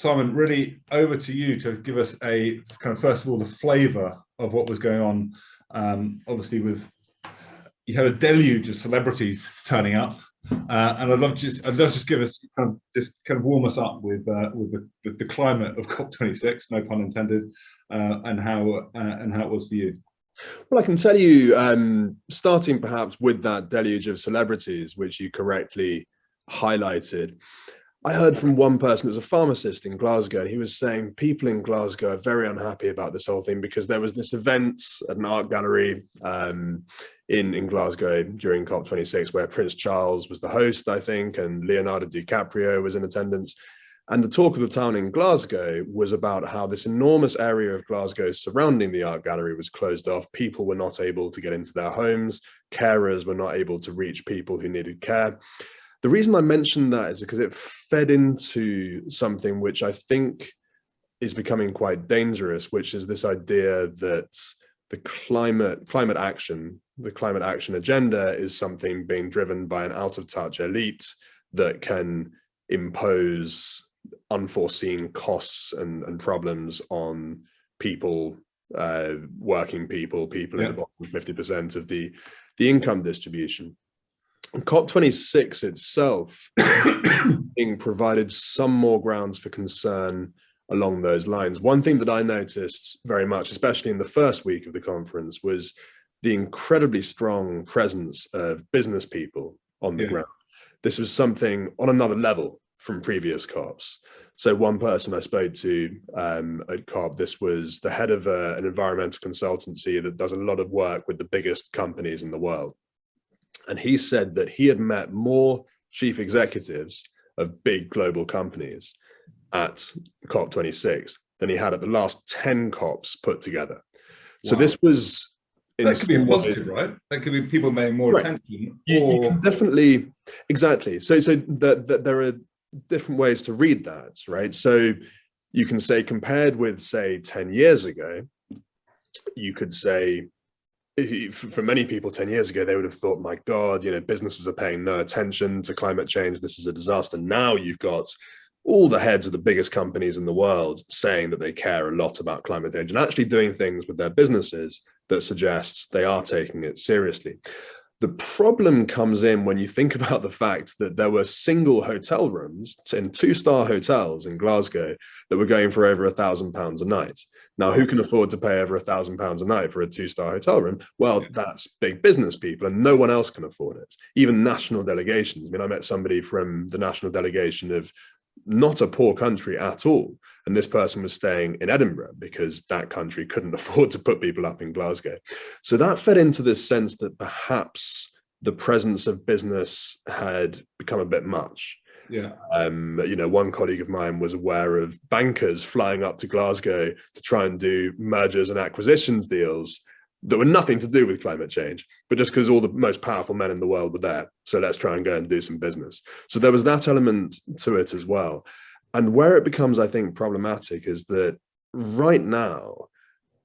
Simon, really over to you to give us a kind of, first of all, the flavour of what was going on. Obviously, you had a deluge of celebrities turning up, and I'd love to just give us kind of warm us up with the climate of COP26, no pun intended, and how it was for you. Well, I can tell you, starting perhaps with that deluge of celebrities, which you correctly highlighted, I heard from one person who's a pharmacist in Glasgow, and he was saying people in Glasgow are very unhappy about this whole thing because there was this event at an art gallery in Glasgow during COP26 where Prince Charles was the host, I think, and Leonardo DiCaprio was in attendance. And the talk of the town in Glasgow was about how this enormous area of Glasgow surrounding the art gallery was closed off. People were not able to get into their homes. Carers were not able to reach people who needed care. The reason I mentioned that is because it fed into something which I think is becoming quite dangerous, which is this idea that the climate action agenda is something being driven by an out-of-touch elite that can impose unforeseen costs and problems on people, working people in the bottom 50% of the income distribution. COP26 itself being provided some more grounds for concern along those lines. One thing that I noticed very much, especially in the first week of the conference, was the incredibly strong presence of business people on the ground. This was something on another level from previous COPs. So one person I spoke to at COP, this was the head of an environmental consultancy that does a lot of work with the biggest companies in the world. And he said that he had met more chief executives of big global companies at COP26 than he had at the last 10 COPs put together. Wow. So this was... That could be a positive, right? That could be people paying more attention. You can definitely, exactly. So there are different ways to read that, right? So you can say, compared with, say, 10 years ago, you could say, for many people 10 years ago, they would have thought, my God, businesses are paying no attention to climate change. This is a disaster. Now you've got all the heads of the biggest companies in the world saying that they care a lot about climate change and actually doing things with their businesses that suggests they are taking it seriously. The problem comes in when you think about the fact that there were single hotel rooms in 2-star hotels in Glasgow that were going for over £1,000 a night. Now, who can afford to pay over £1,000 a night for a 2-star hotel room? Well, that's big business people, and no one else can afford it. Even national delegations. I mean, I met somebody from the national delegation of not a poor country at all, and this person was staying in Edinburgh because that country couldn't afford to put people up in Glasgow. So that fed into this sense that perhaps the presence of business had become a bit much. One colleague of mine was aware of bankers flying up to Glasgow to try and do mergers and acquisitions deals that were nothing to do with climate change, but just because all the most powerful men in the world were there. So let's try and go and do some business. So there was that element to it as well. And where it becomes, I think, problematic is that right now,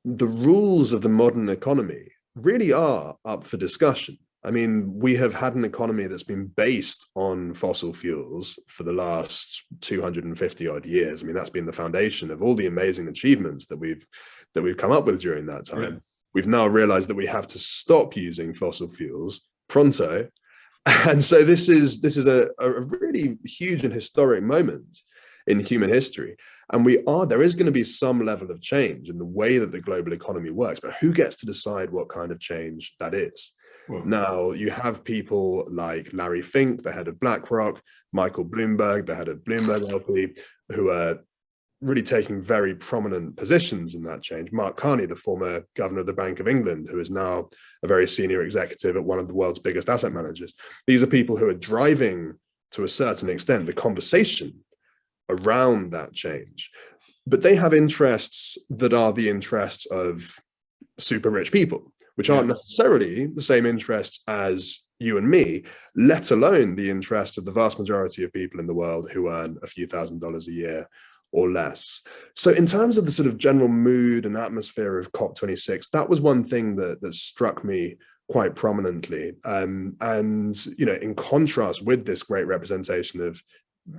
the rules of the modern economy really are up for discussion. I mean, we have had an economy that's been based on fossil fuels for the last 250 odd years. I mean, that's been the foundation of all the amazing achievements that we've come up with during that time. Yeah. We've now realized that we have to stop using fossil fuels pronto. And so this is a really huge and historic moment in human history. And there is going to be some level of change in the way that the global economy works, but who gets to decide what kind of change that is? Well, now, you have people like Larry Fink, the head of BlackRock, Michael Bloomberg, the head of Bloomberg LP, who are really taking very prominent positions in that change. Mark Carney, the former governor of the Bank of England, who is now a very senior executive at one of the world's biggest asset managers. These are people who are driving, to a certain extent, the conversation around that change. But they have interests that are the interests of super rich people, which aren't necessarily the same interests as you and me, let alone the interests of the vast majority of people in the world who earn a few $1,000s a year or less. So in terms of the sort of general mood and atmosphere of COP26, that was one thing that struck me quite prominently. And, in contrast with this great representation of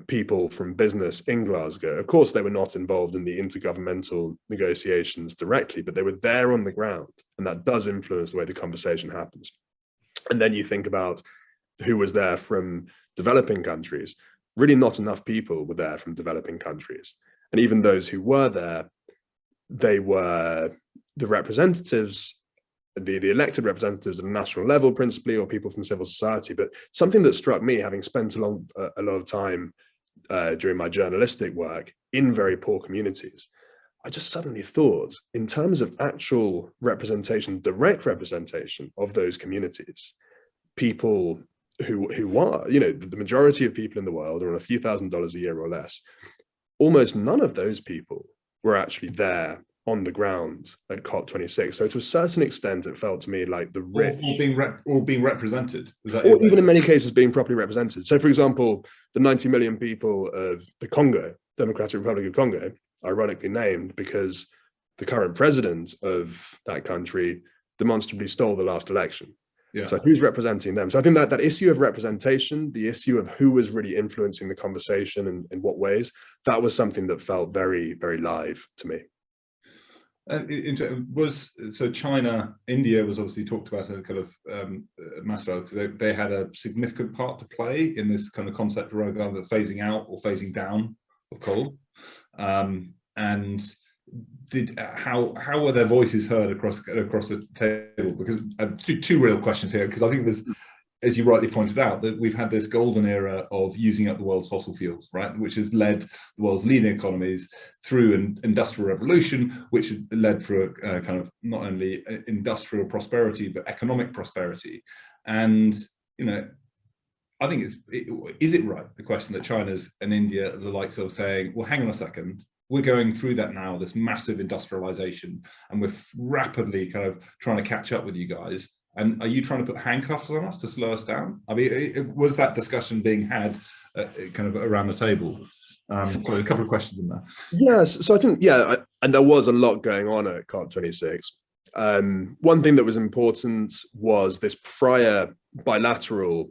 people from business in Glasgow. Of course, they were not involved in the intergovernmental negotiations directly, but they were there on the ground, and that does influence the way the conversation happens. And then you think about who was there from developing countries. Really not enough people were there from developing countries. And even those who were there, they were the representatives, the elected representatives at a national level principally, or people from civil society. But something that struck me, having spent a lot of time during my journalistic work in very poor communities, I just suddenly thought, in terms of actual representation, direct representation of those communities, people who are, you know, the majority of people in the world are on a few $1,000s a year or less, almost none of those people were actually there on the ground at COP26. So to a certain extent, it felt to me like the rich, all being represented, or even in many cases being properly represented. So, for example, the 90 million people of the Congo, Democratic Republic of Congo, ironically named because the current president of that country demonstrably stole the last election. Yeah. So who's representing them? So I think that that issue of representation, the issue of who was really influencing the conversation and in what ways, that was something that felt very, very live to me. So China, India was obviously talked about in a kind of mass level, because they had a significant part to play in this kind of concept around either phasing out or phasing down of coal. And how were their voices heard across the table? Because two real questions here, because I think there's, as you rightly pointed out, that we've had this golden era of using up the world's fossil fuels, right, which has led the world's leading economies through an industrial revolution, which led through a kind of not only industrial prosperity but economic prosperity. And you know, I think is it right, the question that China's and India, the likes of, saying, well, hang on a second, we're going through that now, this massive industrialization, and we're rapidly kind of trying to catch up with you guys. And are you trying to put handcuffs on us to slow us down? I mean, was that discussion being had kind of around the table? So a couple of questions in there. Yes, so I think, yeah, and there was a lot going on at COP26. One thing that was important was this prior bilateral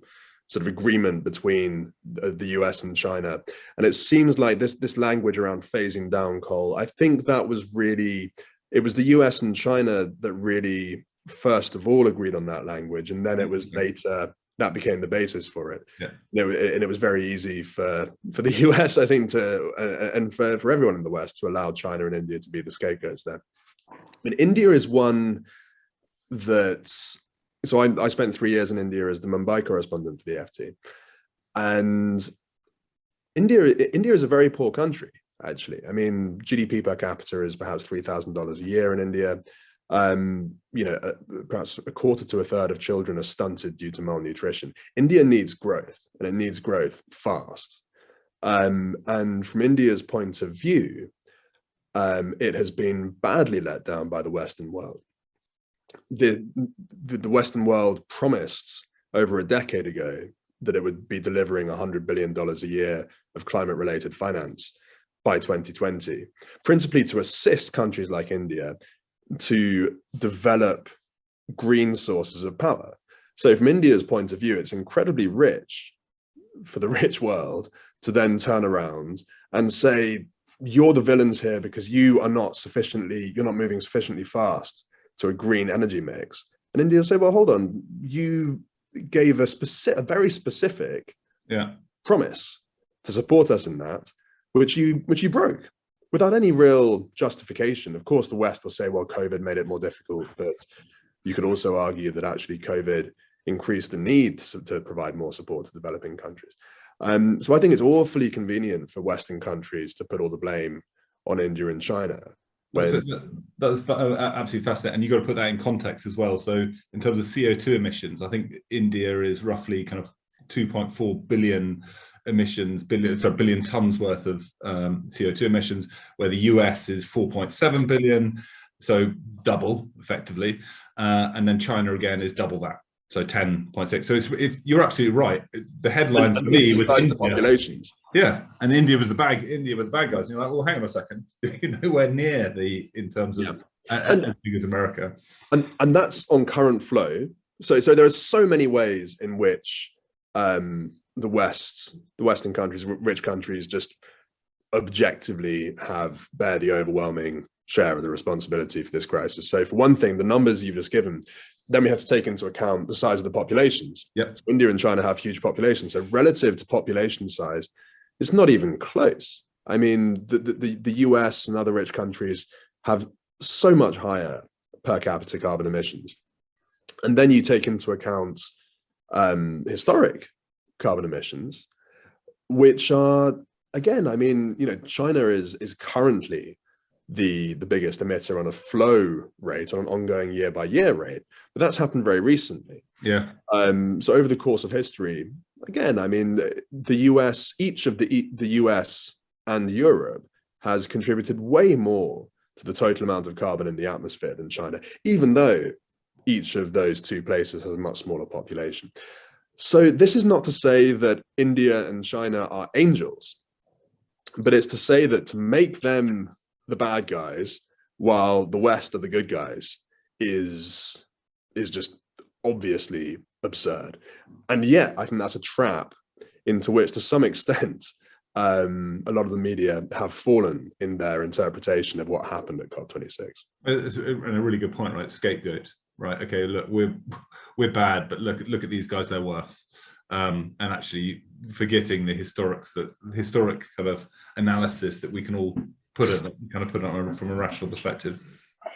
sort of agreement between the US and China. And it seems like this language around phasing down coal, I think that was really, it was the US and China that really first of all agreed on that language. And then it was later that became the basis for it. Yeah. You know, and it was very easy for the US, I think, and for everyone in the West to allow China and India to be the scapegoats there. But India is one that, so I spent 3 years in India as the Mumbai correspondent for the FT. And India is a very poor country, actually. I mean, GDP per capita is perhaps $3,000 a year in India. You know, perhaps a quarter to a third of children are stunted due to malnutrition. India needs growth, and it needs growth fast. And from India's point of view, it has been badly let down by the Western world. The Western world promised over a decade ago that it would be delivering $100 billion a year of climate-related finance by 2020, principally to assist countries like India to develop green sources of power. So from India's point of view, it's incredibly rich for the rich world to then turn around and say, you're the villains here because you're not moving sufficiently fast to a green energy mix. And India will say, well, hold on, you gave a very specific promise to support us in that, which you broke without any real justification. Of course, the West will say, well, COVID made it more difficult, but you could also argue that actually COVID increased the need to provide more support to developing countries. So I think it's awfully convenient for Western countries to put all the blame on India and China. That's absolutely fascinating, and you've got to put that in context as well. So in terms of CO2 emissions, I think India is roughly kind of 2.4 billion billion tons worth of CO2 emissions, where the US is 4.7 billion, so double effectively, and then China again is double that, so 10.6. So if you're absolutely right, the headlines for me was India. Populations. Yeah, and India was the bad guys. And you're like, well, hang on a second, you're nowhere near in terms of as big as America. And that's on current flow. So there are so many ways in which the Western countries, rich countries, just objectively bear the overwhelming share of the responsibility for this crisis. So for one thing, the numbers you've just given, then we have to take into account the size of the populations. Yep. So India and China have huge populations. So relative to population size, it's not even close. I mean, the US and other rich countries have so much higher per capita carbon emissions. And then you take into account historic carbon emissions, which are, again, I mean, China is currently the biggest emitter on a flow rate, on an ongoing year-by-year rate, but that's happened very recently. Yeah. So over the course of history, again, I mean, the US, each of the US and Europe has contributed way more to the total amount of carbon in the atmosphere than China, even though each of those two places has a much smaller population. So this is not to say that India and China are angels, but it's to say that to make them the bad guys while the West are the good guys is just obviously absurd. And yet I think that's a trap into which, to some extent, a lot of the media have fallen in their interpretation of what happened at COP26. It's a really good point, right? Scapegoat, right? Okay, look, we're bad, but look at these guys, they're worse. And actually forgetting the historic kind of analysis that we can all put on from a rational perspective.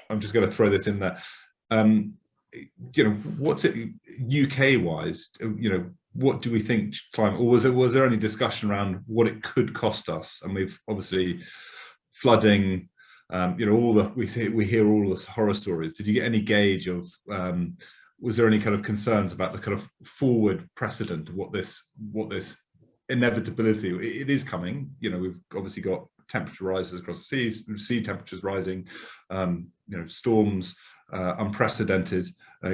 I'm just going to throw this in there. What's it UK wise? What do we think climate, or was there any discussion around what it could cost us? And we've obviously flooding, we hear all the horror stories. Did you get any gauge of, was there any kind of concerns about the kind of forward precedent of what this inevitability, it is coming, we've obviously got temperature rises across the sea temperatures rising, storms, unprecedented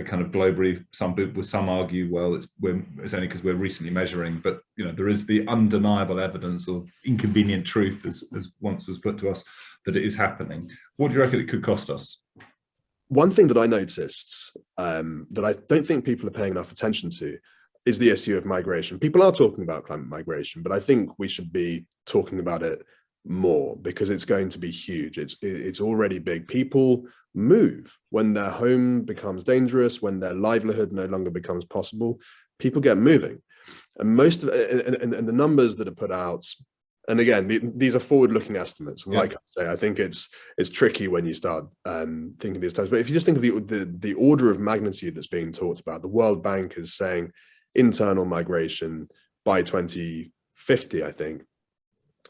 kind of globally. Some argue, well, it's only because we're recently measuring, but there is the undeniable evidence or inconvenient truth, as once was put to us, that it is happening. What do you reckon it could cost us? One thing that I noticed that I don't think people are paying enough attention to is the issue of migration. People are talking about climate migration, but I think we should be talking about it more, because it's going to be huge. It's already big. People move when their home becomes dangerous, when their livelihood no longer becomes possible. People get moving, and most of and the numbers that are put out, and again, these are forward-looking estimates. And like I say, I think it's tricky when you start thinking these times. But if you just think of the order of magnitude that's being talked about, the World Bank is saying internal migration by 2050, I think,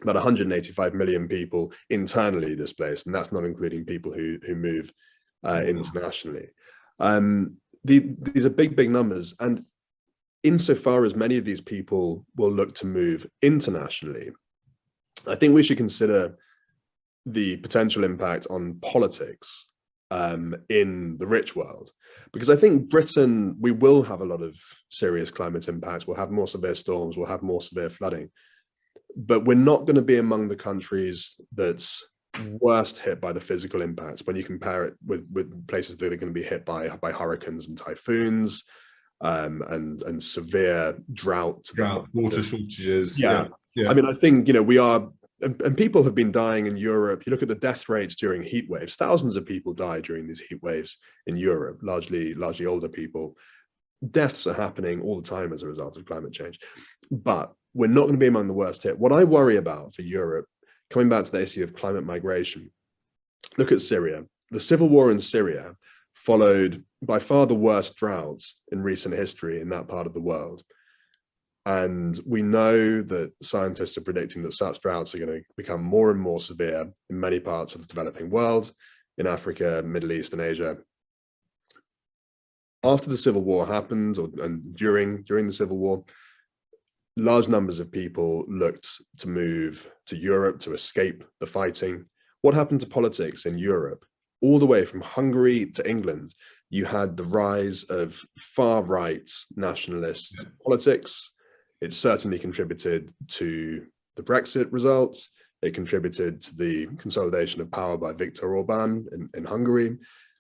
about 185 million people internally displaced, and that's not including people who move internationally. These are big numbers, and insofar as many of these people will look to move internationally, I think we should consider the potential impact on politics in the rich world, because I think Britain, we will have a lot of serious climate impacts. We'll have more severe storms, we'll have more severe flooding, but we're not going to be among the countries that's worst hit by the physical impacts when you compare it with places that are going to be hit by hurricanes and typhoons, and severe drought, water shortages. Yeah. I mean, I think, we are, and people have been dying in Europe. You look at the death rates during heat waves, thousands of people die during these heat waves in Europe, largely older people. Deaths are happening all the time as a result of climate change, but we're not going to be among the worst hit. What I worry about for Europe, coming back to the issue of climate migration, look at Syria. The civil war in Syria followed by far the worst droughts in recent history in that part of the world. And we know that scientists are predicting that such droughts are going to become more and more severe in many parts of the developing world, in Africa, Middle East, and Asia. After the civil war happened, and during the civil war, large numbers of people looked to move to Europe to escape the fighting. What happened to politics in Europe? All the way from Hungary to England, you had the rise of far-right nationalist politics. It certainly contributed to the Brexit results. It contributed to the consolidation of power by Viktor Orban in Hungary,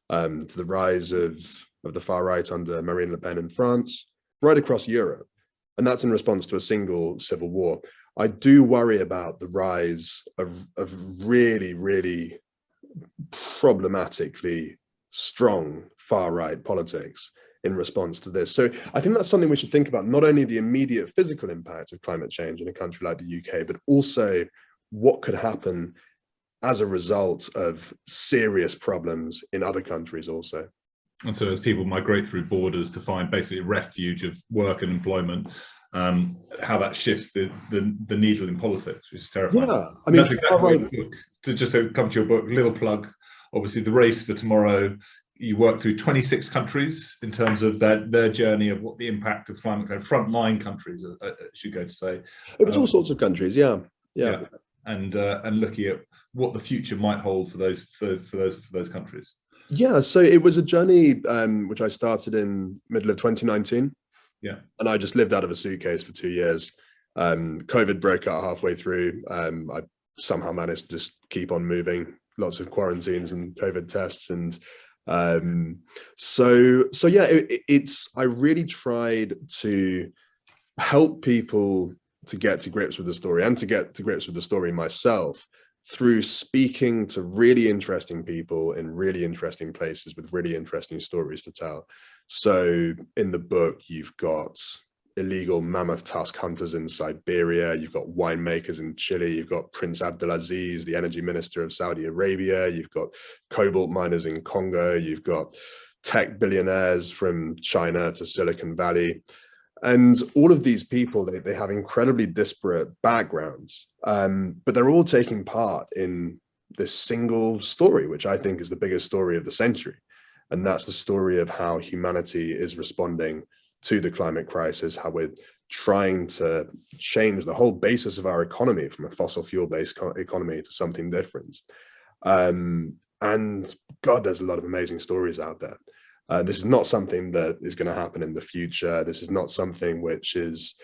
to the rise of the far right under Marine Le Pen in France, right across Europe. and that's in response to a single civil war. I do worry about the rise of really, really problematically strong far-right politics in response to this. So I think that's something we should think about, not only the immediate physical impact of climate change in a country like the UK, but also what could happen as a result of serious problems in other countries also. And so as people migrate through borders to find basically refuge of work and employment, how that shifts the needle in politics, which is terrifying. Yeah, I mean, that's exactly what the book, just to come to your book, little plug, obviously the race for tomorrow, you work through 26 countries in terms of their journey of what the impact of climate change, frontline countries, I should go to say. It was all sorts of countries, yeah. And looking at what the future might hold for those countries. Yeah, so it was a journey which I started in middle of 2019. Yeah, and I just lived out of a suitcase for 2 years. COVID broke out halfway through. I somehow managed to just keep on moving. Lots of quarantines and COVID tests, and so yeah, I really tried to help people to get to grips with the story, and to get to grips with the story myself, through speaking to really interesting people in really interesting places with really interesting stories to tell. So in the book, you've got illegal mammoth tusk hunters in Siberia, you've got winemakers in Chile, you've got Prince Abdulaziz, the energy minister of Saudi Arabia, you've got cobalt miners in Congo, you've got tech billionaires from China to Silicon Valley. And all of these people, they have incredibly disparate backgrounds, but they're all taking part in this single story, which I think is the biggest story of the century. And that's the story of how humanity is responding to the climate crisis, how we're trying to change the whole basis of our economy from a fossil fuel-based economy to something different. And God, there's a lot of amazing stories out there. This is not something that is going to happen in the future. This is not something which is,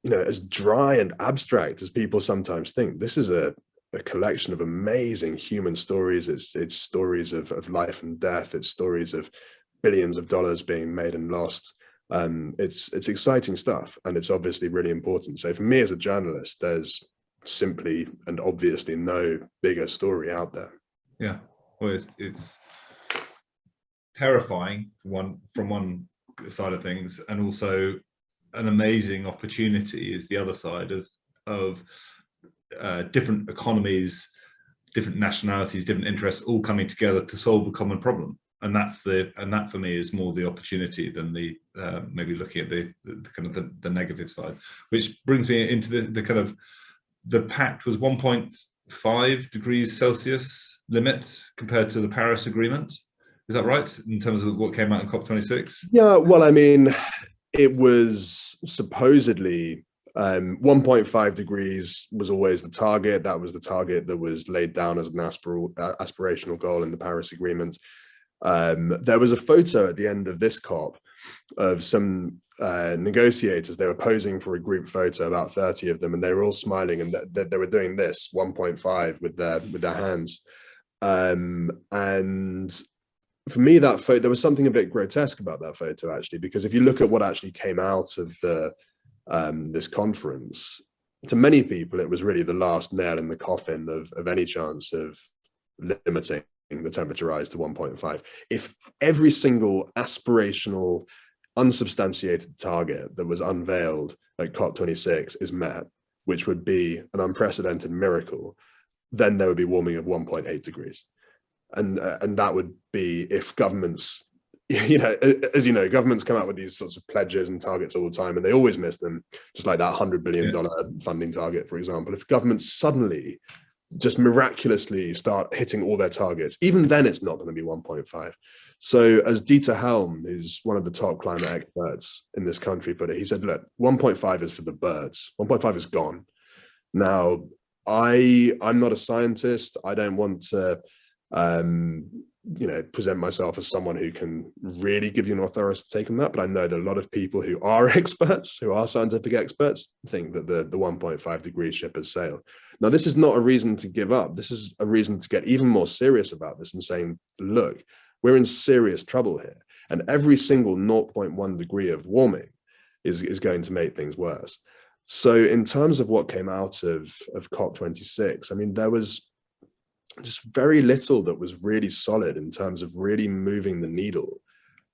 as dry and abstract as people sometimes think. This is a collection of amazing human stories. It's stories of life and death. It's stories of billions of dollars being made and lost. It's exciting stuff, and it's obviously really important. So for me as a journalist, there's simply and obviously no bigger story out there. Yeah, well, it's terrifying from one side of things, and also an amazing opportunity is the other side of different economies, different nationalities, different interests all coming together to solve a common problem. And that for me is more the opportunity than the maybe looking at the kind of the negative side, which brings me into the kind of, the pact was 1.5 degrees Celsius limit compared to the Paris Agreement. Is that right, in terms of what came out in COP26? Yeah, well, I mean, it was supposedly 1.5 degrees was always the target. That was the target that was laid down as an aspirational goal in the Paris Agreement. There was a photo at the end of this COP of some negotiators. They were posing for a group photo, about 30 of them, and they were all smiling, and they were doing this 1.5 with their hands. And for me, that photo, there was something a bit grotesque about that photo, actually, because if you look at what actually came out of this conference, to many people, it was really the last nail in the coffin of any chance of limiting the temperature rise to 1.5. If every single aspirational, unsubstantiated target that was unveiled at COP26 is met, which would be an unprecedented miracle, then there would be warming of 1.8 degrees. And that would be if governments, as you know, governments come out with these sorts of pledges and targets all the time, and they always miss them, just like that $100 billion funding target, for example. If governments suddenly just miraculously start hitting all their targets, even then it's not going to be 1.5. So as Dieter Helm, who's one of the top climate experts in this country, put it, he said, look, 1.5 is for the birds. 1.5 is gone. Now, I'm not a scientist. I don't want to present myself as someone who can really give you an authority take on that, but I know that a lot of people who are experts, who are scientific experts, think that the 1.5 degree ship has sailed. Now, this is not a reason to give up. This is a reason to get even more serious about this and saying, look, we're in serious trouble here. And every single 0.1 degree of warming is going to make things worse. So in terms of what came out of COP26, I mean, there was just very little that was really solid in terms of really moving the needle.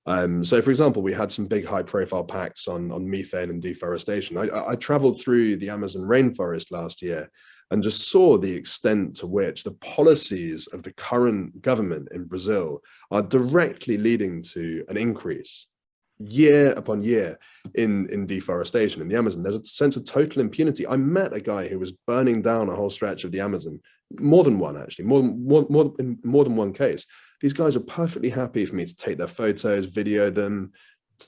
So for example, we had some big high profile pacts on methane and deforestation. I traveled through the Amazon rainforest last year and just saw the extent to which the policies of the current government in Brazil are directly leading to an increase year upon year in deforestation in the Amazon. There's a sense of total impunity. I met a guy who was burning down a whole stretch of the Amazon, more than one actually, in more than one case. These guys are perfectly happy for me to take their photos, video them,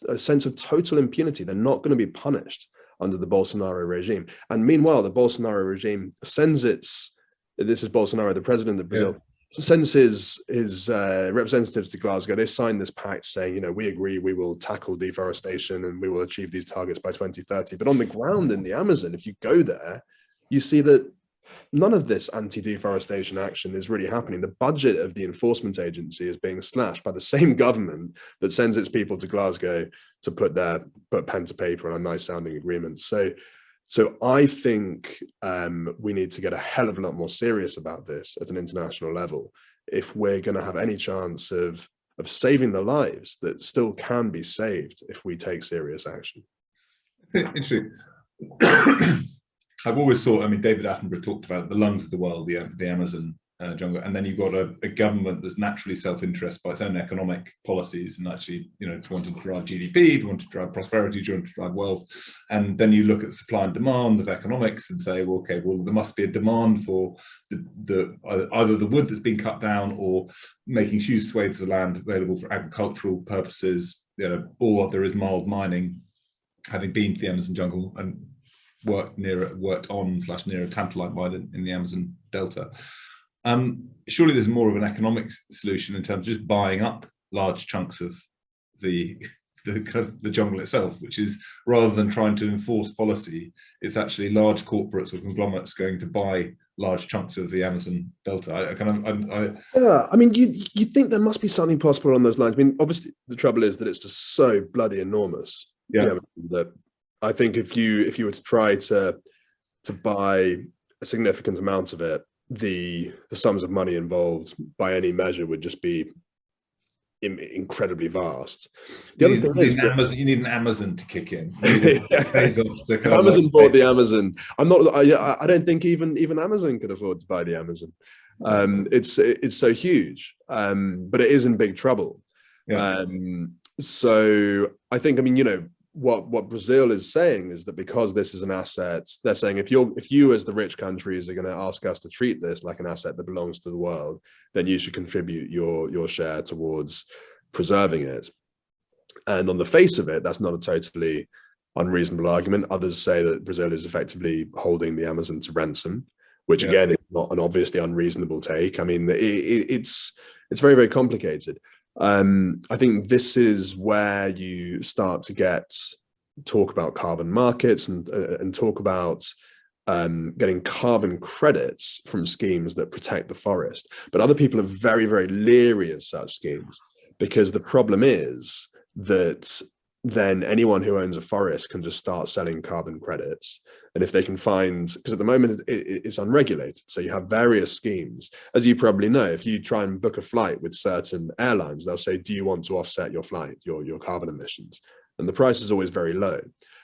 a sense of total impunity. They're not going to be punished under the Bolsonaro regime. And meanwhile, the Bolsonaro regime sends this is Bolsonaro, the president of Brazil, sends his representatives to Glasgow. They signed this pact saying, we agree we will tackle deforestation and we will achieve these targets by 2030. But on the ground in the Amazon, if you go there, you see that none of this anti-deforestation action is really happening. The budget of the enforcement agency is being slashed by the same government that sends its people to Glasgow to put pen to paper on a nice sounding agreement. So I think we need to get a hell of a lot more serious about this at an international level if we're going to have any chance of saving the lives that still can be saved if we take serious action. Interesting. I've always thought, David Attenborough talked about the lungs of the world, the Amazon jungle, and then you've got a government that's naturally self-interest by its own economic policies, and actually, it's wanting to drive GDP, to want to drive prosperity, to want to drive wealth, and then you look at the supply and demand of economics and say, well, there must be a demand for either the wood that's been cut down or making huge swathes of land available for agricultural purposes, or there is mild mining. Having been to the Amazon jungle and worked near a tantalite mine in the Amazon Delta. Surely there's more of an economic solution in terms of just buying up large chunks of the jungle itself, which is, rather than trying to enforce policy, it's actually large corporates or conglomerates going to buy large chunks of the Amazon Delta. You think there must be something possible on those lines. Obviously the trouble is that it's just so bloody enormous. Yeah. That I think if you were to try to buy a significant amount of it, the sums of money involved by any measure would just be incredidly vast. The other thing is you need an Amazon to kick in. If Amazon bought the Amazon, I don't think even Amazon could afford to buy the Amazon. It's so huge, but it is in big trouble. Yeah. So I think, what Brazil is saying is that because this is an asset, they're saying if you as the rich countries are going to ask us to treat this like an asset that belongs to the world, then you should contribute your share towards preserving it. And on the face of it, that's not a totally unreasonable argument. Others say that Brazil is effectively holding the Amazon to ransom, which again is not an obviously unreasonable take. It's very, very complicated. I think this is where you start to talk about carbon markets and talk about getting carbon credits from schemes that protect the forest. But other people are very, very leery of such schemes, because the problem is that then anyone who owns a forest can just start selling carbon credits. And if they can find, because at the moment it's unregulated, so you have various schemes. As you probably know, if you try and book a flight with certain airlines, they'll say, do you want to offset your flight, your carbon emissions? And the price is always very low.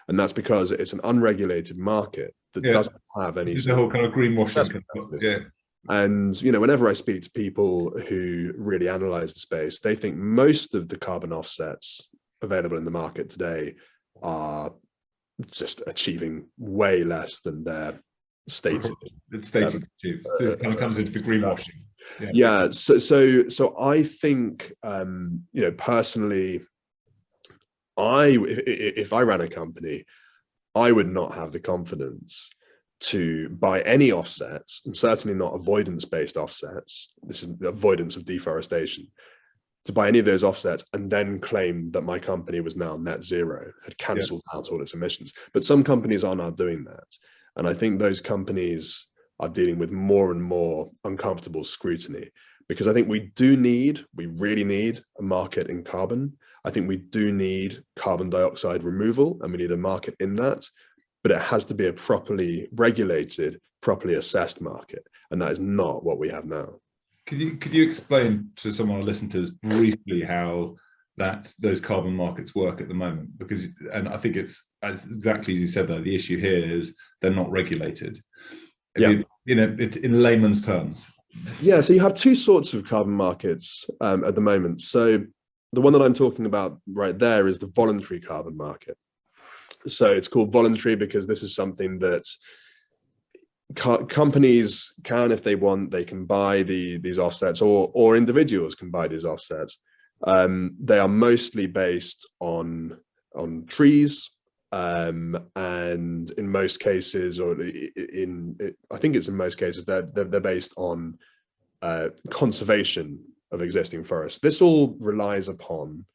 And that's because it's an unregulated market that doesn't have any. It's the whole kind of greenwashing. Yeah. And, whenever I speak to people who really analyze the space, they think most of the carbon offsets available in the market today are just achieving way less than their stated. It's stated. It kind of comes into the greenwashing. Yeah. So I think, personally, if I ran a company, I would not have the confidence to buy any offsets, and certainly not avoidance-based offsets. This is avoidance of deforestation. To buy any of those offsets and then claim that my company was now net zero, had cancelled out all its emissions. But some companies are now doing that. And I think those companies are dealing with more and more uncomfortable scrutiny, because I think we really need a market in carbon. I think we do need carbon dioxide removal, and we need a market in that, but it has to be a properly regulated, properly assessed market. And that is not what we have now. Could you explain to some of our listeners briefly how those carbon markets work at the moment? Because, and I think it's exactly as you said, that the issue here is they're not regulated. In layman's terms. Yeah, so you have two sorts of carbon markets at the moment. So the one that I'm talking about right there is the voluntary carbon market. So it's called voluntary because this is something that companies can, if they want, they can buy these offsets, or individuals can buy these offsets. They are mostly based on trees, and in most cases, I think it's in most cases, they're based on conservation of existing forests. This all relies upon,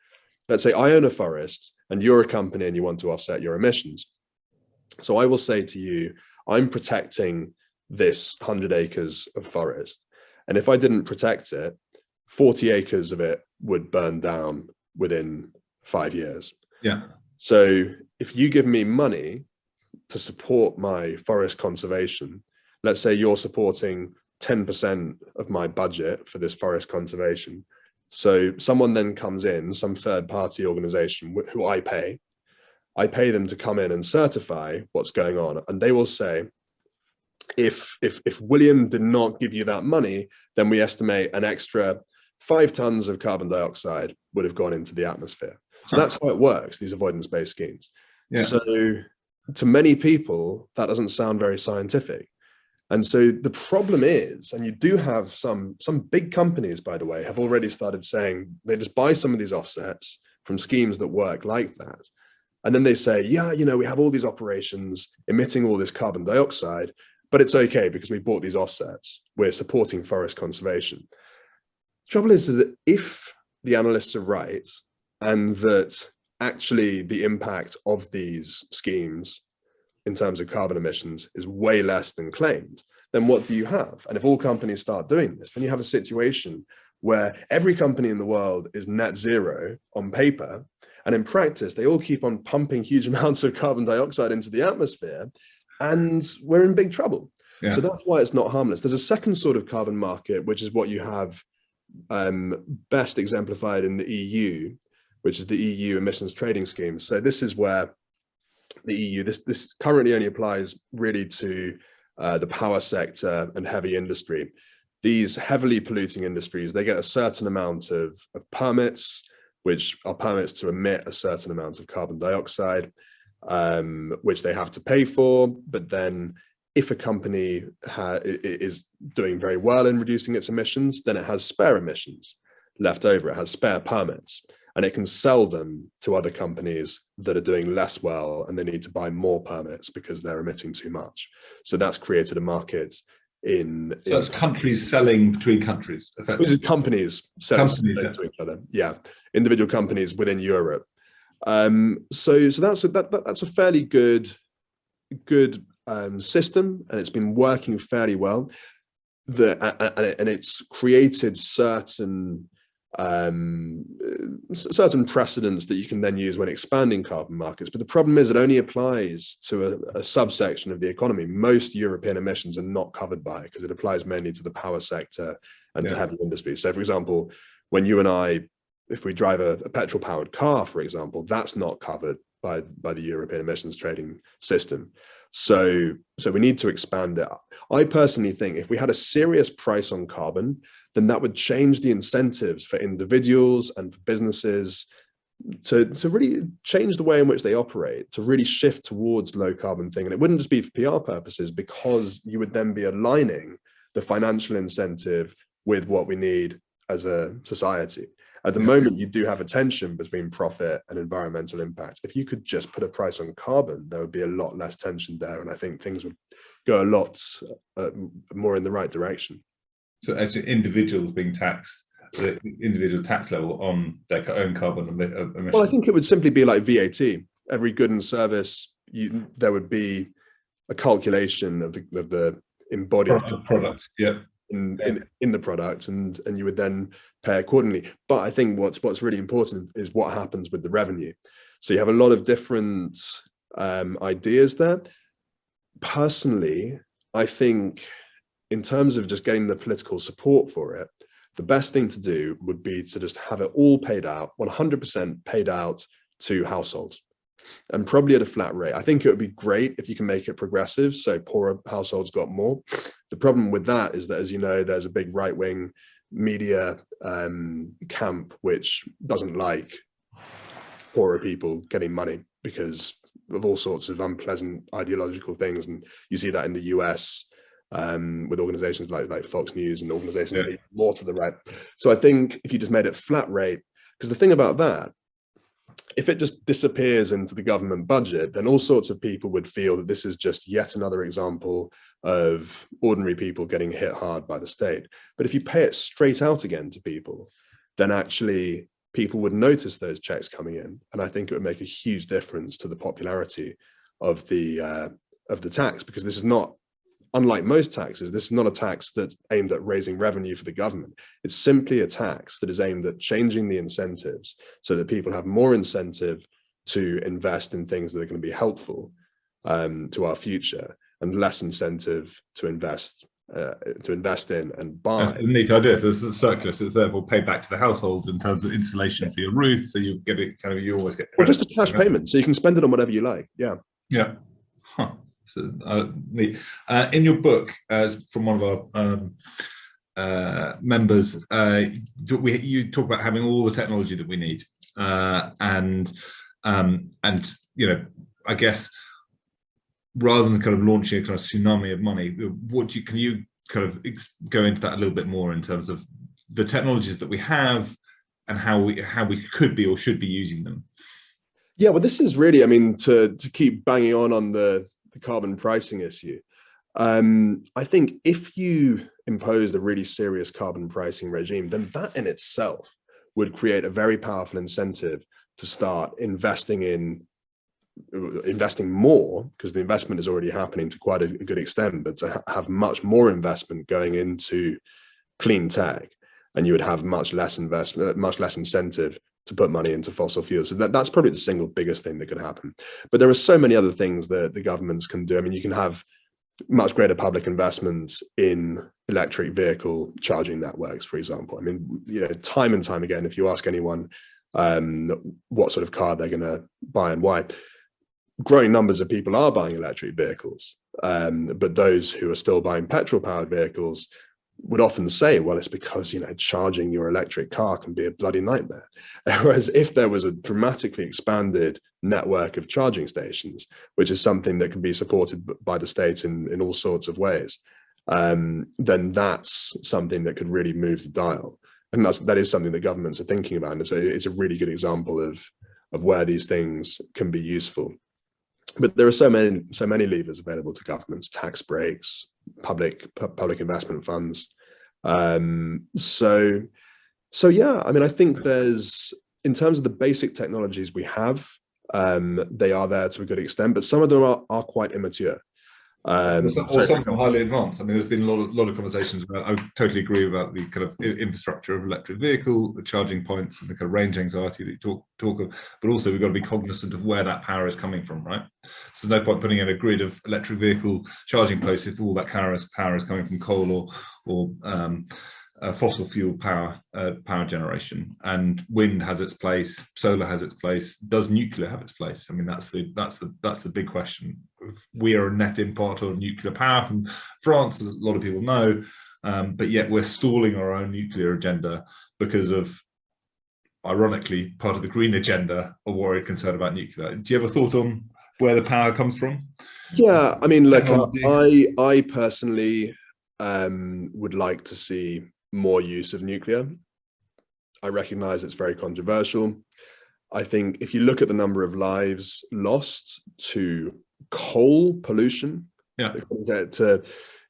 let's say I own a forest and you're a company and you want to offset your emissions. So I will say to you, I'm protecting this 100 acres of forest. And if I didn't protect it, 40 acres of it would burn down within 5 years. Yeah. So if you give me money to support my forest conservation, let's say you're supporting 10% of my budget for this forest conservation. So someone then comes in, some third party organization who I pay them to come in and certify what's going on. And they will say, if William did not give you that money, then we estimate an extra 5 tons of carbon dioxide would have gone into the atmosphere. So that's how it works, these avoidance-based schemes. Yeah. So to many people, that doesn't sound very scientific. And so the problem is, and you do have some big companies, by the way, have already started saying they just buy some of these offsets from schemes that work like that. And then they say, yeah, we have all these operations emitting all this carbon dioxide, but it's okay because we bought these offsets. We're supporting forest conservation. The trouble is that if the analysts are right, and that actually the impact of these schemes in terms of carbon emissions is way less than claimed, then what do you have? And if all companies start doing this, then you have a situation where every company in the world is net zero on paper, and in practice, they all keep on pumping huge amounts of carbon dioxide into the atmosphere, and we're in big trouble. Yeah. So that's why it's not harmless. There's a second sort of carbon market, which is what you have best exemplified in the EU, which is the EU emissions trading scheme. So this is where the EU, this currently only applies really to the power sector and heavy industry. These heavily polluting industries, they get a certain amount of permits, which are permits to emit a certain amount of carbon dioxide, which they have to pay for. But then if a company is doing very well in reducing its emissions, then it has spare emissions left over. It has spare permits, and it can sell them to other companies that are doing less well, and they need to buy more permits because they're emitting too much. So that's created a market so that's countries selling between countries, effectively. This is companies selling to each other. Yeah, individual companies within Europe. So that's a fairly good system, and it's been working fairly well. And it's created certain precedents that you can then use when expanding carbon markets. But the problem is it only applies to a subsection of the economy. Most European emissions are not covered by it because it applies mainly to the power sector and to heavy industry. So for example, when you and I, if we drive a petrol powered car, for example, that's not covered by the European emissions trading system. So we need to expand it. I personally think if we had a serious price on carbon, then that would change the incentives for individuals and for businesses to really change the way in which they operate, to really shift towards low carbon thing. And it wouldn't just be for PR purposes, because you would then be aligning the financial incentive with what we need as a society. At the moment, you do have a tension between profit and environmental impact. If you could just put a price on carbon, there would be a lot less tension there. And I think things would go a lot more in the right direction. So actually individuals being taxed, the individual tax level on their own carbon emissions? Well, I think it would simply be like VAT. Every good and service, there would be a calculation of the embodied product. Yeah. in the product, and you would then pay accordingly. But I think what's really important is what happens with the revenue. So you have a lot of different ideas there. Personally, I think in terms of just getting the political support for it, the best thing to do would be to just have it all paid out, 100% paid out to households, and probably at a flat rate. I think it would be great if you can make it progressive, so poorer households got more. The problem with that is that, as you know, there's a big right-wing media camp which doesn't like poorer people getting money because of all sorts of unpleasant ideological things, and you see that in the US with organizations like Fox News and organizations more to the right. So I think if you just made it flat rate, because the thing about that, if it just disappears into the government budget, then all sorts of people would feel that this is just yet another example of ordinary people getting hit hard by the state. But if you pay it straight out again to people, then actually people would notice those checks coming in. And I think it would make a huge difference to the popularity of the tax, because this is not, unlike most taxes, this is not a tax that's aimed at raising revenue for the government. It's simply a tax that is aimed at changing the incentives so that people have more incentive to invest in things that are going to be helpful to our future, and less incentive to invest in and buy. A neat idea. So this is a circular, so it's therefore paid back to the households in terms of insulation for your roof. So you get it kind of, you always get or just a cash payment, so you can spend it on whatever you like. Yeah. Huh. So neat. In your book, from one of our members, you talk about having all the technology that we need, and you know, I guess, rather than kind of launching a kind of tsunami of money, can you kind of go into that a little bit more in terms of the technologies that we have and how we could be or should be using them? Yeah, well, this is really, I mean, to keep banging on the carbon pricing issue. I think if you imposed a really serious carbon pricing regime, then that in itself would create a very powerful incentive to start investing more, because the investment is already happening to quite a good extent, but to have much more investment going into clean tech, and you would have much less investment, much less incentive to put money into fossil fuels. So that's probably the single biggest thing that could happen. But there are so many other things that the governments can do. I mean, you can have much greater public investments in electric vehicle charging networks, for example. I mean, you know, time and time again, if you ask anyone what sort of car they're going to buy and why, growing numbers of people are buying electric vehicles, but those who are still buying petrol-powered vehicles would often say, well, it's because, you know, charging your electric car can be a bloody nightmare. Whereas if there was a dramatically expanded network of charging stations, which is something that can be supported by the state in all sorts of ways, then that's something that could really move the dial. And that is something that governments are thinking about. And so it's a really good example of where these things can be useful. But there are so many levers available to governments: tax breaks, public investment funds. So yeah, I mean, I think there's, in terms of the basic technologies we have, they are there to a good extent, but some of them are quite immature. Or some highly advanced. I mean, there's been a lot of conversations about, I totally agree about the kind of infrastructure of electric vehicle, the charging points, and the kind of range anxiety that you talk of, but also we've got to be cognizant of where that power is coming from, right? So no point putting in a grid of electric vehicle charging posts if all that power is coming from coal or fossil fuel power generation. And wind has its place, solar has its place. Does nuclear have its place? I mean, that's the big question. We are a net importer of nuclear power from France, as a lot of people know, but yet we're stalling our own nuclear agenda because of, ironically, part of the green agenda, a worry concern about nuclear. Do you have a thought on where the power comes from? Yeah, I mean, look, I personally would like to see more use of nuclear. I recognize it's very controversial. I think if you look at the number of lives lost to coal pollution, to,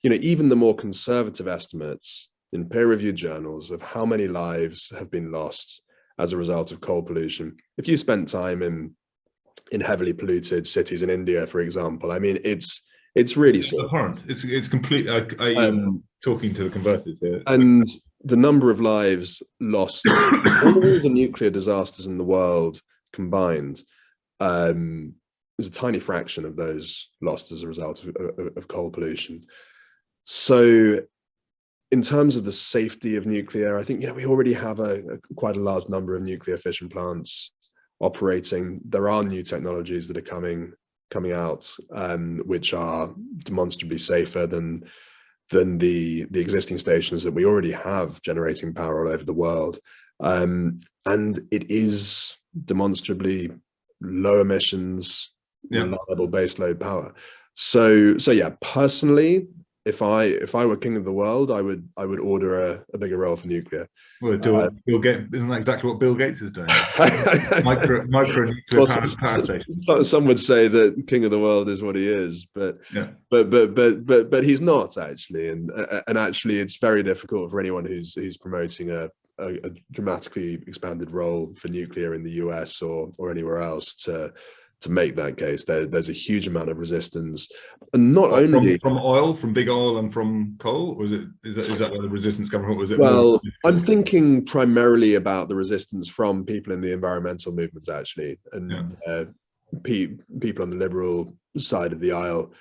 you know, even the more conservative estimates in peer-reviewed journals of how many lives have been lost as a result of coal pollution. If you spent time in heavily polluted cities in India, for example, I mean, it's It's really simple. Abhorrent. It's complete. Talking to the converters here. And the number of lives lost, all the nuclear disasters in the world combined, is a tiny fraction of those lost as a result of coal pollution. So in terms of the safety of nuclear, I think, we already have quite a large number of nuclear fission plants operating. There are new technologies that are coming out, which are demonstrably safer than the existing stations that we already have generating power all over the world. And it is demonstrably low emissions, reliable baseload power. So yeah, personally, if I were king of the world, I would order a bigger role for nuclear. Well, Bill Gates, isn't that exactly what Bill Gates is doing? micro nuclear power stations. Some would say that king of the world is what he is, but he's not actually, and actually it's very difficult for anyone who's promoting a dramatically expanded role for nuclear in the US or anywhere else to make that case. There's a huge amount of resistance, and not only from oil, from big oil, and from coal, or is that where the resistance comes from? Was it? Well, I'm thinking primarily about the resistance from people in the environmental movements, actually, and people on the liberal side of the aisle.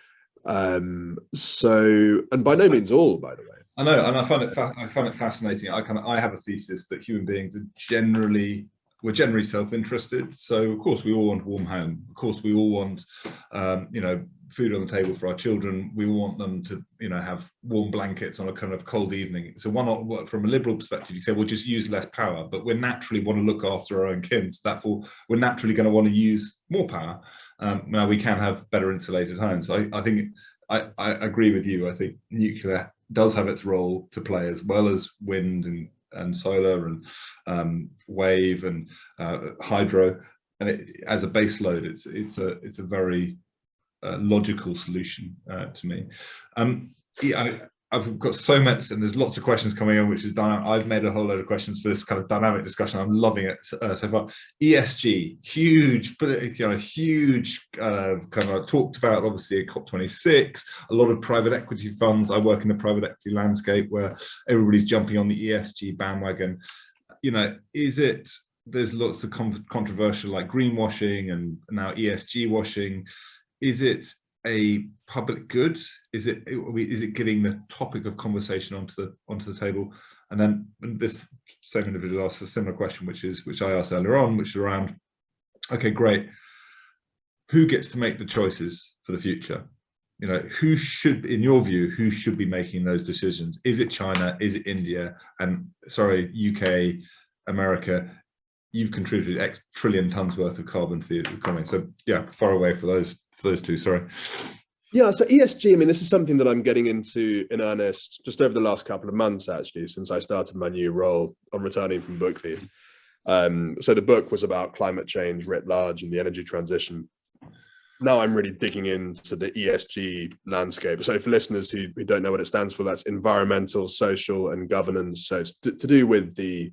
So, and by no means all, by the way. I know, and I find it fascinating. I have a thesis that human beings are generally self-interested. So of course we all want a warm home. Of course we all want, food on the table for our children. We all want them to, have warm blankets on a kind of cold evening. So from a liberal perspective, you say, well, just use less power, but we naturally want to look after our own kin. So therefore, we're naturally going to want to use more power. Now we can have better insulated homes. So I think I agree with you. I think nuclear does have its role to play, as well as wind and solar and wave and hydro, and as a base load, it's a very logical solution to me. I've got so much, and there's lots of questions coming in, which is dynamic. I've made a whole load of questions for this kind of dynamic discussion. I'm loving it so far. ESG, huge, huge kind of talked about, obviously, at COP26. A lot of private equity funds. I work in the private equity landscape where everybody's jumping on the ESG bandwagon. There's lots of controversial, like greenwashing and now ESG washing. Is it a public good? Is it getting the topic of conversation onto the table? And then this same individual asked a similar question, which I asked earlier on, which is around, okay, great, who gets to make the choices for the future? Who should, in your view, who should be making those decisions? Is it China? Is it India? And sorry, UK, America, you've contributed X trillion tons worth of carbon to the economy. So yeah, far away for those two, sorry. Yeah, so ESG, this is something that I'm getting into in earnest just over the last couple of months, actually, since I started my new role on returning from book leave. So the book was about climate change writ large and the energy transition. Now I'm really digging into the ESG landscape. So for listeners who don't know what it stands for, that's environmental, social, and governance. So it's to do with the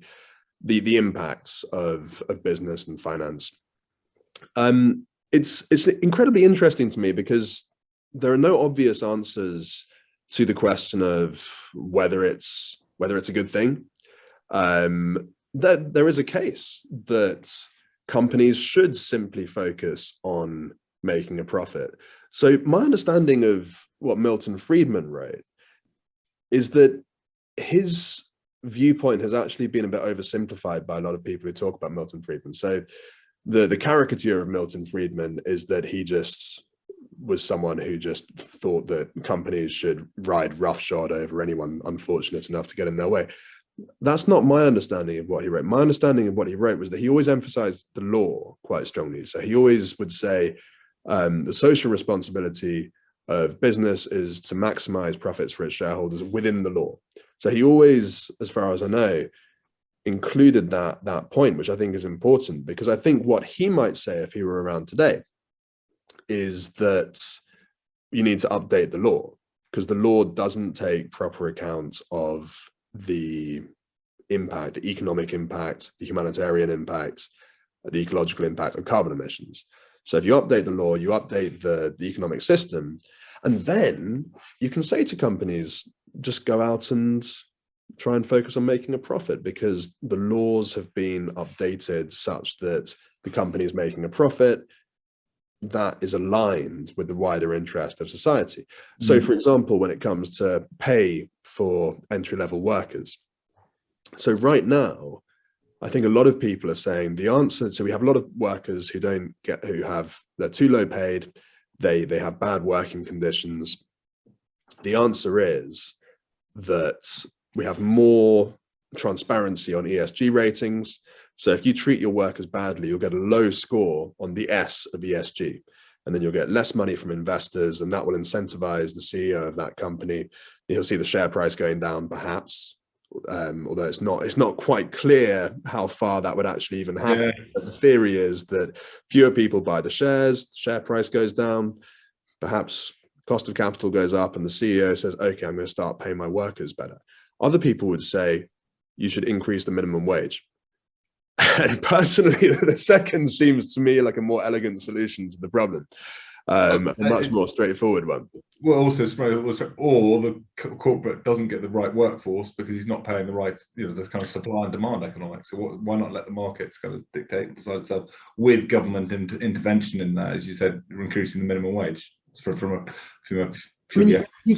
impacts of business and finance. It's incredibly interesting to me because there are no obvious answers to the question of whether it's a good thing. There is a case that companies should simply focus on making a profit. So my understanding of what Milton Friedman wrote is that his viewpoint has actually been a bit oversimplified by a lot of people who talk about Milton Friedman. So the caricature of Milton Friedman is that he just was someone who just thought that companies should ride roughshod over anyone unfortunate enough to get in their way. That's not my understanding of what he wrote. My understanding of what he wrote was that he always emphasized the law quite strongly. So he always would say the social responsibility of business is to maximize profits for its shareholders within the law. So he always, as far as I know, included that point, which I think is important, because I think what he might say if he were around today is that you need to update the law, because the law doesn't take proper account of the impact, the economic impact, the humanitarian impact, the ecological impact of carbon emissions. So if you update the law, you update the economic system. And then you can say to companies, just go out and try and focus on making a profit, because the laws have been updated such that the company is making a profit that is aligned with the wider interest of society. So, for example, when it comes to pay for entry-level workers, so right now, I think a lot of people are saying the answer, so we have a lot of workers who they're too low paid, they have bad working conditions. The answer is that we have more transparency on ESG ratings. So if you treat your workers badly, you'll get a low score on the S of ESG, and then you'll get less money from investors, and that will incentivize the CEO of that company. You'll see the share price going down, perhaps, although it's not quite clear how far that would actually even happen. Yeah. But the theory is that fewer people buy the shares, the share price goes down, perhaps cost of capital goes up, and the CEO says, okay, I'm going to start paying my workers better. Other people would say you should increase the minimum wage. And personally, the second seems to me like a more elegant solution to the problem, a much more straightforward one. Well, also, or the corporate doesn't get the right workforce because he's not paying the right, there's kind of supply and demand economics. So why not let the markets kind of dictate and decide itself with government intervention in that, as you said, increasing the minimum wage from a you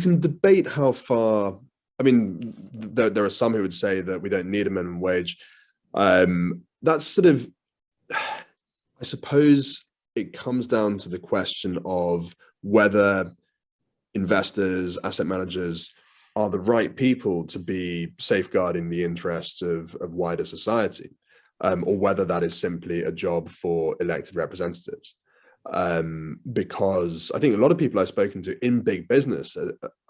can debate how far. I mean, there are some who would say that we don't need a minimum wage. That's sort of, I suppose it comes down to the question of whether investors, asset managers are the right people to be safeguarding the interests of wider society, or whether that is simply a job for elected representatives. Because I think a lot of people I've spoken to in big business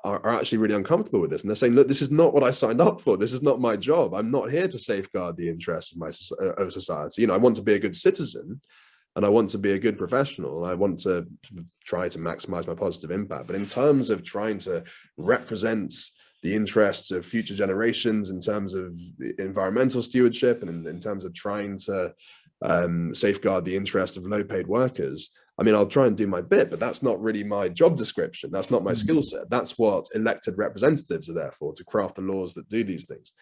are actually really uncomfortable with this, and they're saying, look, this is not what I signed up for. This is not my job. I'm not here to safeguard the interests of society. I want to be a good citizen, and I want to be a good professional. I want to try to maximize my positive impact. But in terms of trying to represent the interests of future generations, in terms of environmental stewardship, and in terms of trying to safeguard the interest of low-paid workers, I mean, I'll try and do my bit, but that's not really my job description. That's not my skill set. That's what elected representatives are there for, to craft the laws that do these things.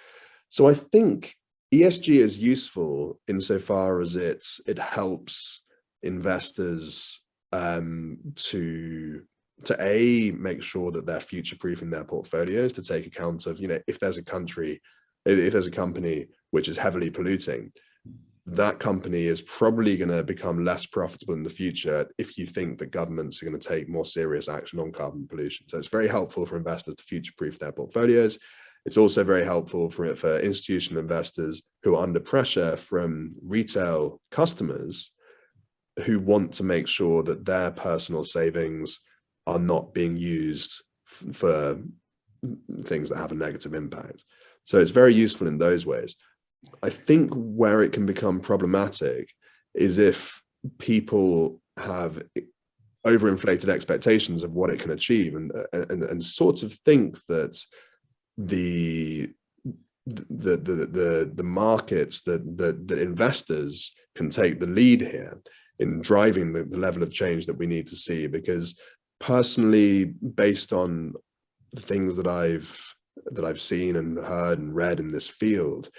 So I think ESG is useful insofar as it helps investors to make sure that they're future-proofing their portfolios, to take account of, if there's a company which is heavily polluting, that company is probably going to become less profitable in the future if you think that governments are going to take more serious action on carbon pollution. So it's very helpful for investors to future-proof their portfolios. It's also very helpful for institutional investors who are under pressure from retail customers who want to make sure that their personal savings are not being used for things that have a negative impact. So it's very useful in those ways. I think where it can become problematic is if people have overinflated expectations of what it can achieve, and sort of think that the markets, that investors can take the lead here in driving the level of change that we need to see. Because personally, based on the things that I've seen and heard and read in this field,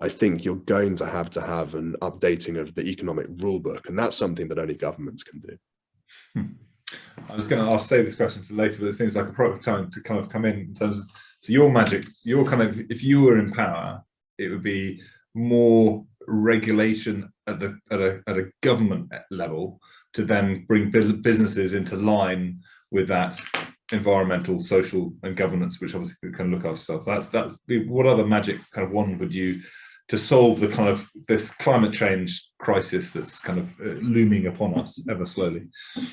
I think you're going to have an updating of the economic rule book, and that's something that only governments can do. I'll save this question to later, but it seems like a perfect time to kind of come in terms of, so your kind of, if you were in power, it would be more regulation at a government level to then bring businesses into line with that environmental, social, and governance, which obviously can look after stuff. That's what other magic kind of wand would you to solve the kind of this climate change crisis that's kind of looming upon us ever slowly?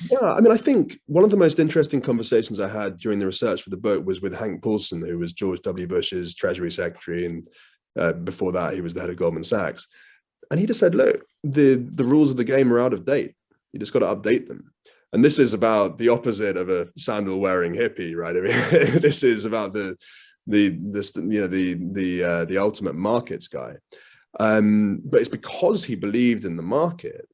Yeah, I mean, I think one of the most interesting conversations I had during the research for the book was with Hank Paulson, who was George W. Bush's Treasury Secretary, and before that he was the head of Goldman Sachs. And he just said, look, the rules of the game are out of date. You just got to update them. And this is about the opposite of a sandal wearing hippie, right? I mean, this is about the ultimate markets guy. But it's because he believed in the market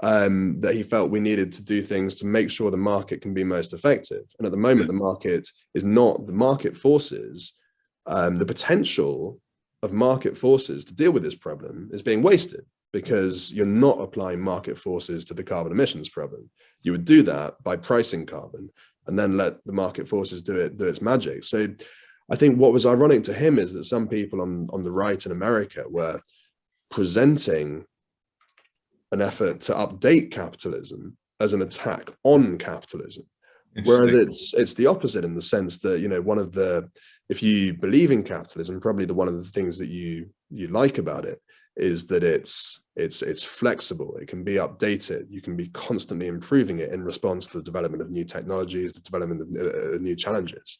that he felt we needed to do things to make sure the market can be most effective. And at the moment, the market is not. The market forces, the potential of market forces to deal with this problem is being wasted, because you're not applying market forces to the carbon emissions problem. You would do that by pricing carbon and then let the market forces do its magic. So I think what was ironic to him is that some people on the right in America were presenting an effort to update capitalism as an attack on capitalism, whereas it's the opposite, in the sense that, you know, if you believe in capitalism, probably one of the things that you like about it is that it's flexible. It can be updated. You can be constantly improving it in response to the development of new technologies, the development of new challenges.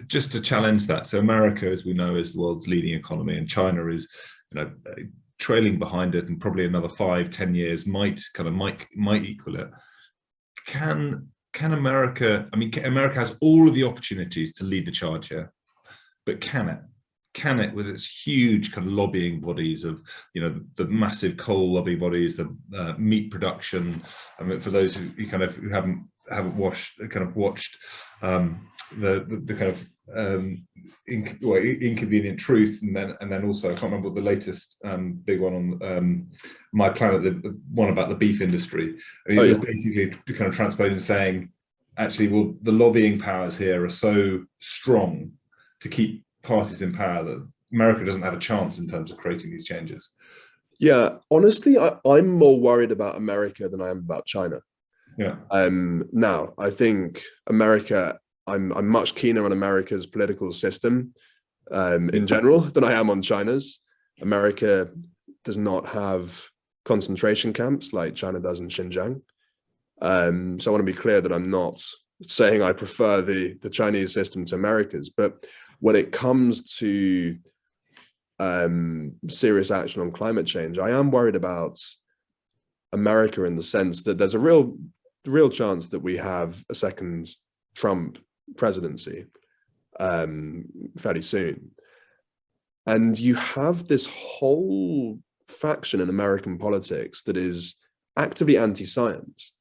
Just to challenge that, so America, as we know, is the world's leading economy, and China is, you know, trailing behind it, and probably another 5-10 years might equal it. Can America? I mean, America has all of the opportunities to lead the charge here, but can it? Can it, with its huge kind of lobbying bodies of, you know, the massive coal lobby bodies, the meat production? I mean, for those who haven't watched the kind of Inconvenient Truth, and then also I can't remember what the latest big one on My Planet, the one about the beef industry. I mean, it was basically kind of transposing, saying, actually, well, the lobbying powers here are so strong to keep parties in power that America doesn't have a chance in terms of creating these changes. Yeah, honestly, I'm more worried about America than I am about China. Yeah. Now, I think America, I'm much keener on America's political system in general than I am on China's. America does not have concentration camps like China does in Xinjiang. So I want to be clear that I'm not saying I prefer the Chinese system to America's, but when it comes to serious action on climate change, I am worried about America, in the sense that there's a real chance that we have a second Trump presidency fairly soon. And you have this whole faction in American politics that is actively anti-science.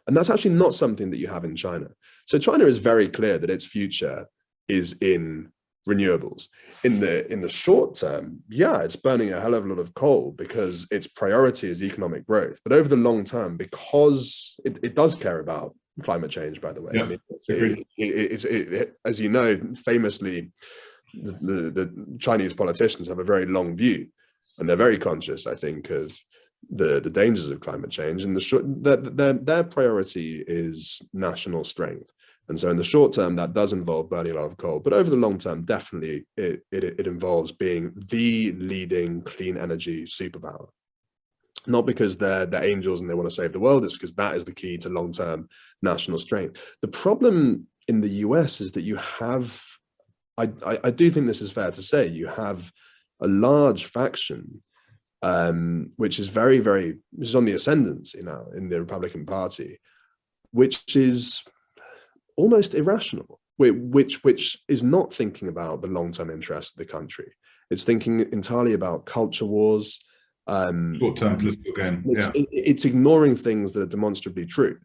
And that's actually not something that you have in China. So China is very clear that its future is in renewables. In the short term, yeah, it's burning a hell of a lot of coal because its priority is economic growth. But over the long term, because it does care about climate change, by the way. Yeah, I mean, as you know, famously, the Chinese politicians have a very long view, and they're very conscious, I think, of the dangers of climate change. And their priority is national strength. And so in the short term, that does involve burning a lot of coal. But over the long term, definitely it involves being the leading clean energy superpower. Not because they're angels and they want to save the world, it's because that is the key to long-term national strength. The problem in the US is that you have, I do think this is fair to say, you have a faction which is which is on the ascendancy now in the Republican Party, which is almost irrational, which is not thinking about the long-term interest of the country. It's thinking entirely about culture wars. Short-term political gain. It's ignoring things that are demonstrably true.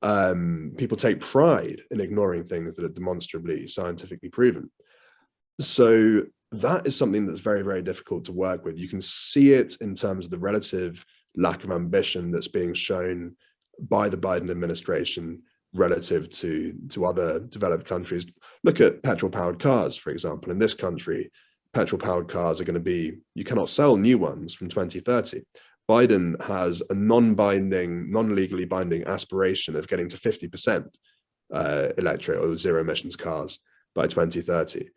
People take pride in ignoring things that are demonstrably scientifically proven. So that is something that's very, very difficult to work with. You can see it in terms of the relative lack of ambition that's being shown by the Biden administration relative to other developed countries. Look at petrol-powered cars, for example. In this country, petrol-powered cars are going to be, you cannot sell new ones from 2030. Biden has a non-binding, non-legally binding aspiration of getting to 50% electric or zero emissions cars by 2030.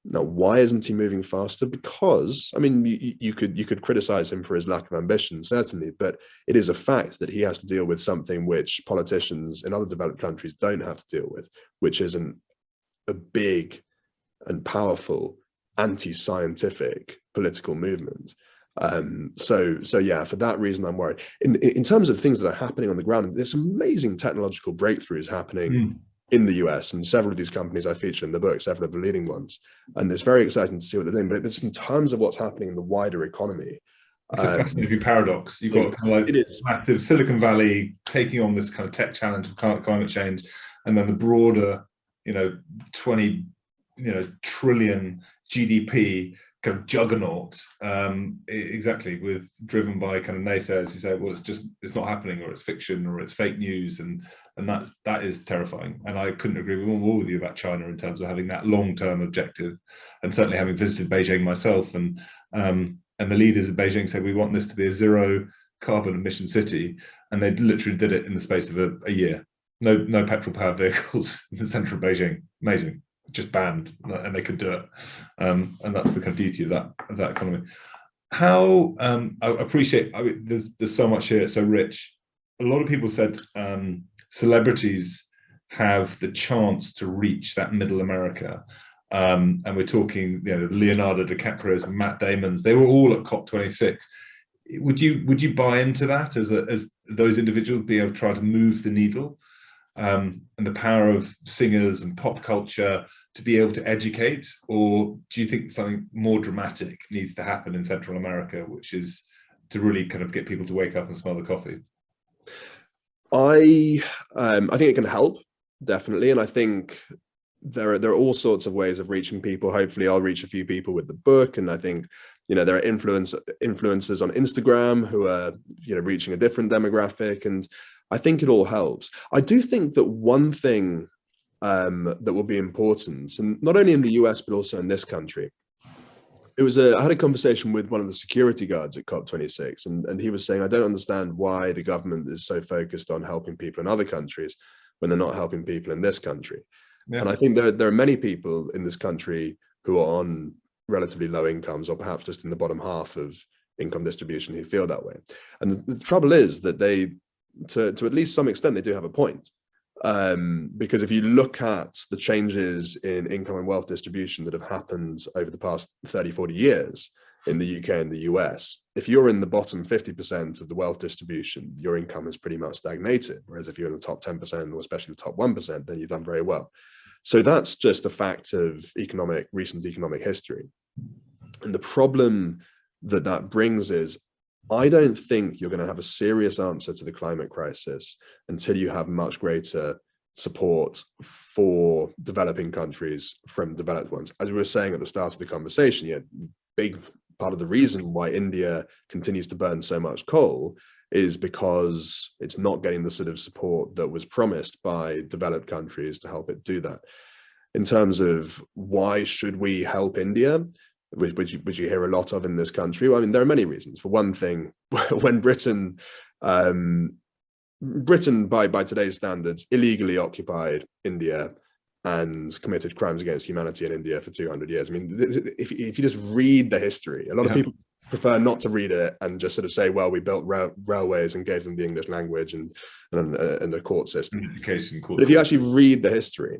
Now, why isn't he moving faster? Because, I mean, you could criticize him for his lack of ambition, certainly, but it is a fact that he has to deal with something which politicians in other developed countries don't have to deal with, which is a big and powerful anti-scientific political movement. So yeah, for that reason, I'm worried. In terms of things that are happening on the ground, there's amazing technological breakthroughs happening in the US, and several of these companies I feature in the book, several of the leading ones. And it's very exciting to see what they're doing. But it's in terms of what's happening in the wider economy, It's a fascinating paradox. You've got kind of like massive Silicon Valley taking on this kind of tech challenge of climate change, and then the broader, 20, trillion GDP kind of juggernaut, exactly, driven by kind of naysayers who say, well, it's not happening, or it's fiction, or it's fake news, and that is terrifying. And I couldn't agree more with you about China in terms of having that long-term objective, and certainly having visited Beijing myself, and the leaders of Beijing said, we want this to be a zero carbon emission city, and they literally did it in the space of a year. No petrol powered vehicles in the center of Beijing. Amazing. Just banned, and they could do it, and that's the kind of beauty of that economy. How I appreciate. There's so much here. It's so rich. A lot of people said celebrities have the chance to reach that middle America, and we're talking, Leonardo DiCaprio's and Matt Damon's. They were all at COP26. Would you buy into that as those individuals being able to try to move the needle, and the power of singers and pop culture to be able to educate? Or do you think something more dramatic needs to happen in Central America, which is to really kind of get people to wake up and smell the coffee? I think it can help, definitely, and I think there are all sorts of ways of reaching people. Hopefully I'll reach a few people with the book, and I think there are influencers on Instagram who are reaching a different demographic, and I think it all helps. I do think that one thing that will be important, and not only in the US but also in this country, I had a conversation with one of the security guards at COP26, and he was saying, I don't understand why the government is so focused on helping people in other countries when they're not helping people in this country. Yeah. And I think there are many people in this country who are on relatively low incomes, or perhaps just in the bottom half of income distribution, who feel that way. And the trouble is that they, to at least some extent, they do have a point. Because if you look at the changes in income and wealth distribution that have happened over the past 30, 40 years in the UK and the US, if you're in the bottom 50% of the wealth distribution, your income has pretty much stagnated. Whereas if you're in the top 10%, or especially the top 1%, then you've done very well. So that's just a fact of recent economic history. And the problem that brings is, I don't think you're going to have a serious answer to the climate crisis until you have much greater support for developing countries from developed ones. As we were saying at the start of the conversation, big part of the reason why India continues to burn so much coal is because it's not getting the sort of support that was promised by developed countries to help it do that. In terms of why should we help India, which you hear a lot of in this country, well, I mean, there are many reasons. For one thing, when Britain by today's standards illegally occupied India and committed crimes against humanity in India for 200 years. I mean, if you just read the history, a lot of people prefer not to read it and just sort of say, well, we built railways and gave them the English language and a court system. But if you actually read the history,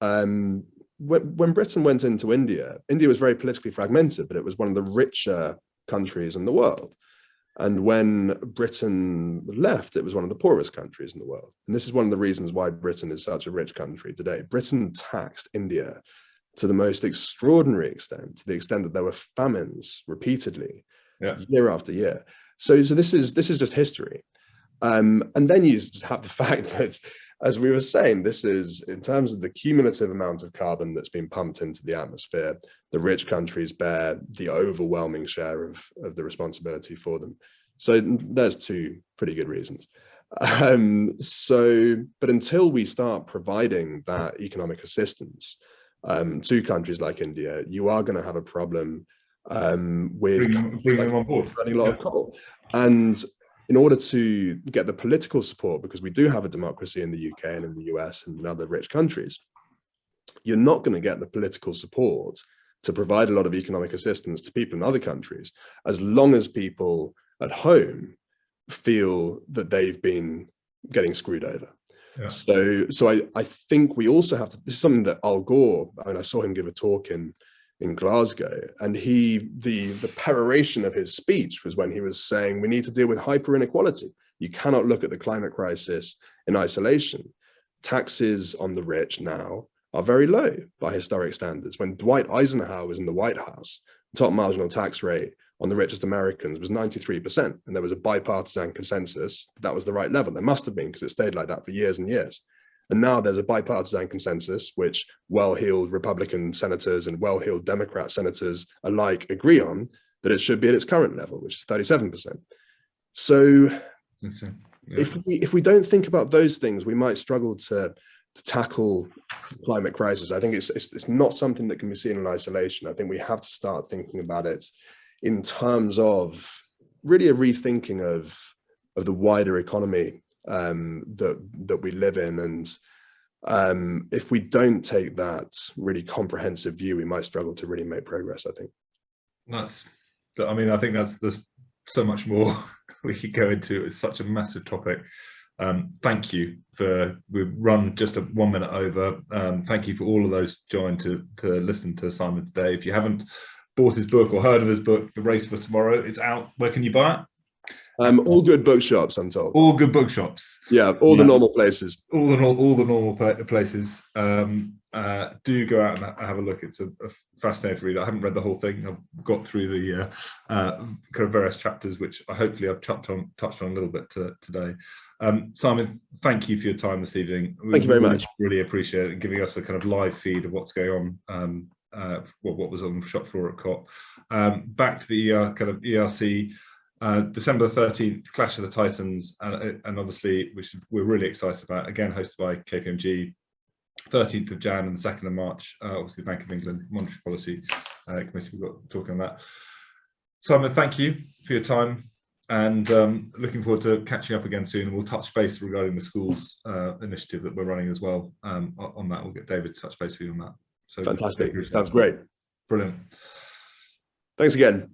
when Britain went into India, India was very politically fragmented, but it was one of the richer countries in the world. And when Britain left, it was one of the poorest countries in the world. And this is one of the reasons why Britain is such a rich country today. Britain taxed India to the most extraordinary extent, to the extent that there were famines repeatedly, year after year. So this is just history. And then you just have the fact that, as we were saying, this is, in terms of the cumulative amount of carbon that's been pumped into the atmosphere, the rich countries bear the overwhelming share of the responsibility for them. So there's two pretty good reasons. But until we start providing that economic assistance to countries like India, you are going to have a problem with bringing them on board, running a lot of coal. And in order to get the political support, because we do have a democracy in the UK and in the US and in other rich countries, you're not going to get the political support to provide a lot of economic assistance to people in other countries, as long as people at home feel that they've been getting screwed over. Yeah. So I think we also have to, this is something that Al Gore, I mean, I saw him give a talk in Glasgow, and the peroration of his speech was when he was saying we need to deal with hyper inequality. You cannot look at the climate crisis in isolation. Taxes on the rich now are very low by historic standards. When Dwight Eisenhower was in the White House, the top marginal tax rate on the richest Americans was 93%. And there was a bipartisan consensus that was the right level. There must have been, because it stayed like that for years and years. And now there's a bipartisan consensus, which well-heeled Republican senators and well-heeled Democrat senators alike agree on, that it should be at its current level, which is 37%. So if we don't think about those things, we might struggle to tackle the climate crisis. I think it's not something that can be seen in isolation. I think we have to start thinking about it in terms of really a rethinking of the wider economy that we live in. And if we don't take that really comprehensive view, we might struggle to really make progress, I think. I think there's so much more we could go into. It's such a massive topic. Thank you we've run just 1 minute over. Thank you for all of those joined to listen to Simon today. If you haven't bought his book or heard of his book, The Race for Tomorrow, it's out. Where can you buy it? All good bookshops, I'm told. All good bookshops. Yeah, all the normal places. All the normal places. Do go out and have a look. It's a fascinating read. I haven't read the whole thing. I've got through the kind of various chapters, which hopefully I've touched on a little bit today. Simon, thank you for your time this evening. Thank you very much. Really appreciate it, and giving us a kind of live feed of what's going on. What was on the shop floor at COP. Back to the kind of ERC. December 13th, Clash of the Titans, and obviously, which we're really excited about, again hosted by KPMG, 13th of Jan and the 2nd of March, obviously Bank of England Monetary Policy Committee, we've got talking on that. Simon, thank you for your time, and looking forward to catching up again soon, and we'll touch base regarding the schools initiative that we're running as well. On that, we'll get David to touch base with you on that. So fantastic, sounds great. Brilliant. Thanks again.